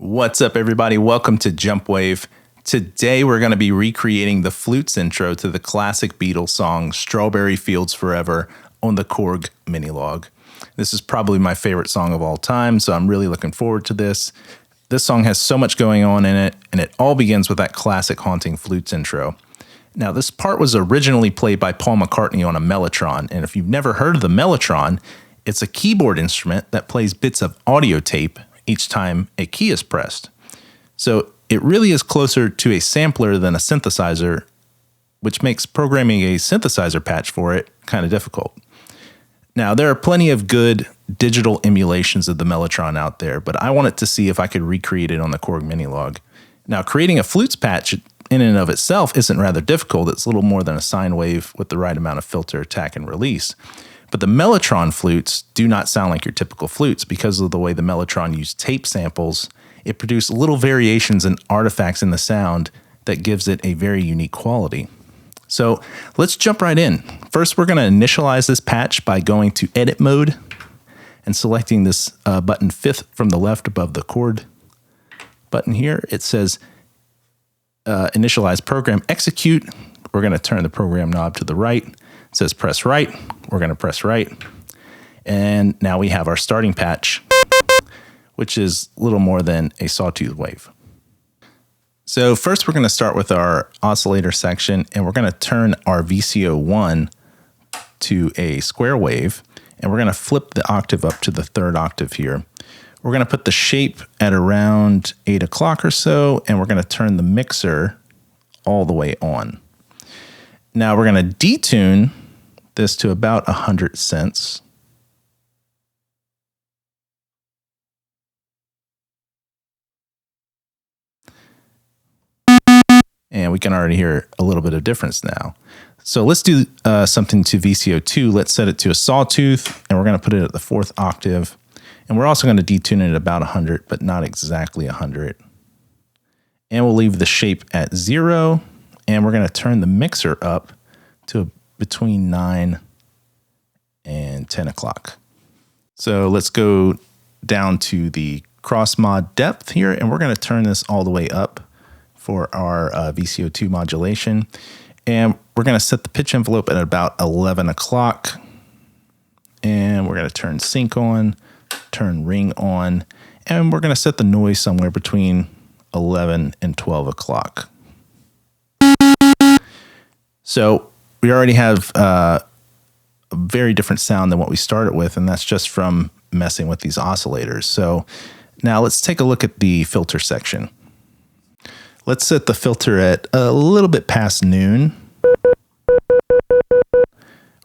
What's up, everybody? Welcome to Jumpwav. Today, we're going to be recreating the flutes intro to the classic Beatles song, Strawberry Fields Forever, on the Korg Minilogue. This is probably my favorite song of all time, so I'm really looking forward to this. This song has so much going on in it, and it all begins with that classic haunting flutes intro. Now, this part was originally played by Paul McCartney on a Mellotron, and if you've never heard of the Mellotron, it's a keyboard instrument that plays bits of audio tape each time a key is pressed. So it really is closer to a sampler than a synthesizer, which makes programming a synthesizer patch for it kind of difficult. Now, there are plenty of good digital emulations of the Mellotron out there, but I wanted to see if I could recreate it on the Korg Minilogue. Now, creating a flutes patch in and of itself isn't rather difficult. It's a little more than a sine wave with the right amount of filter, attack, and release. But the Mellotron flutes do not sound like your typical flutes because of the way the Mellotron used tape samples. It produced little variations and artifacts in the sound that gives it a very unique quality. So let's jump right in. First, we're going to initialize this patch by going to Edit Mode and selecting this button 5th from the left above the chord button here. It says Initialize Program Execute. We're going to turn the program knob to the right. It says press right. We're going to press right. And now we have our starting patch, which is a little more than a sawtooth wave. So first we're going to start with our oscillator section, and we're going to turn our VCO1 to a square wave, and we're going to flip the octave up to the 3rd octave here. We're going to put the shape at around 8 o'clock or so, and we're going to turn the mixer all the way on. Now we're going to detune this to about 100 cents. And we can already hear a little bit of difference now. So let's do something to VCO2. Let's set it to a sawtooth, and we're going to put it at the 4th octave. And we're also going to detune it at about 100, but not exactly 100. And we'll leave the shape at 0, and we're going to turn the mixer up to between 9 and 10 o'clock. So let's go down to the cross mod depth here, and we're going to turn this all the way up for our VCO2 modulation. And we're going to set the pitch envelope at about 11 o'clock. And we're going to turn sync on, turn ring on, and we're going to set the noise somewhere between 11 and 12 o'clock. So we already have a very different sound than what we started with, and that's just from messing with these oscillators. So now let's take a look at the filter section. Let's set the filter at a little bit past noon.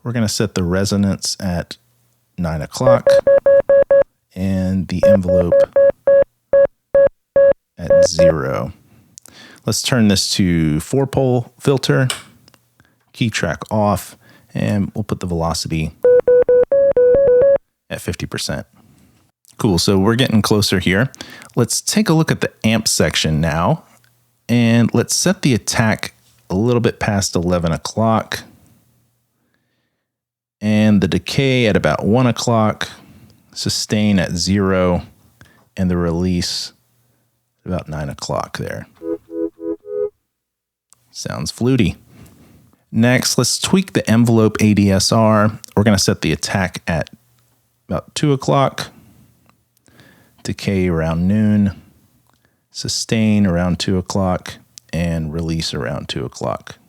We're going to set the resonance at 9 o'clock and the envelope at 0. Let's turn this to 4-pole filter, key track off, and we'll put the velocity at 50%. Cool, so we're getting closer here. Let's take a look at the amp section now, and let's set the attack a little bit past 11 o'clock, and the decay at about 1 o'clock, sustain at 0, and the release at about 9 o'clock there. Sounds fluty. Next, let's tweak the envelope ADSR. We're going to set the attack at about 2 o'clock, decay around noon, sustain around 2 o'clock, and release around 2 o'clock.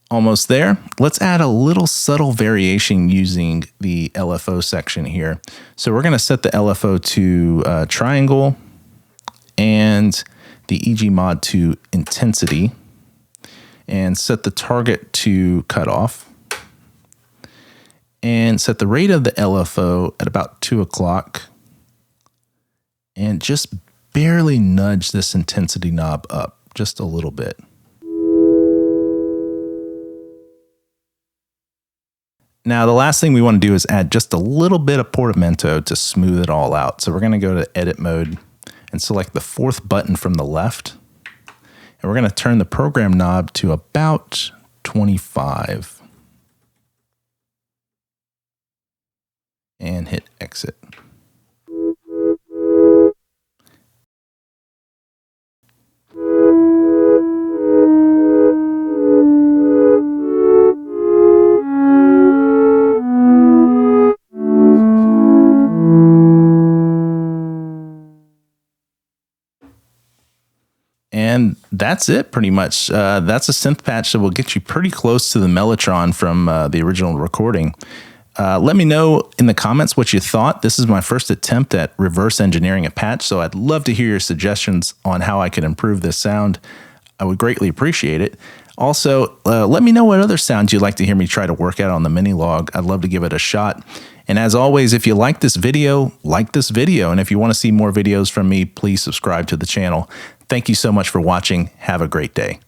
Almost there. Let's add a little subtle variation using the LFO section here. So we're going to set the LFO to triangle and the EG mod to intensity, and set the target to cutoff, and set the rate of the LFO at about 2 o'clock, and just barely nudge this intensity knob up just a little bit. Now, the last thing we want to do is add just a little bit of Portamento to smooth it all out. So we're going to go to Edit Mode and select the 4th button from the left. And we're going to turn the program knob to about 25. And hit Exit. that's it pretty much. That's a synth patch that will get you pretty close to the Mellotron from the original recording. Let me know in the comments what you thought. This is my first attempt at reverse engineering a patch, so I'd love to hear your suggestions on how I could improve this sound. I would greatly appreciate it. Also, let me know what other sounds you'd like to hear me try to work out on the Minilogue. I'd love to give it a shot. And as always, if you like this video, and if you want to see more videos from me, please subscribe to the channel. Thank you so much for watching. Have a great day.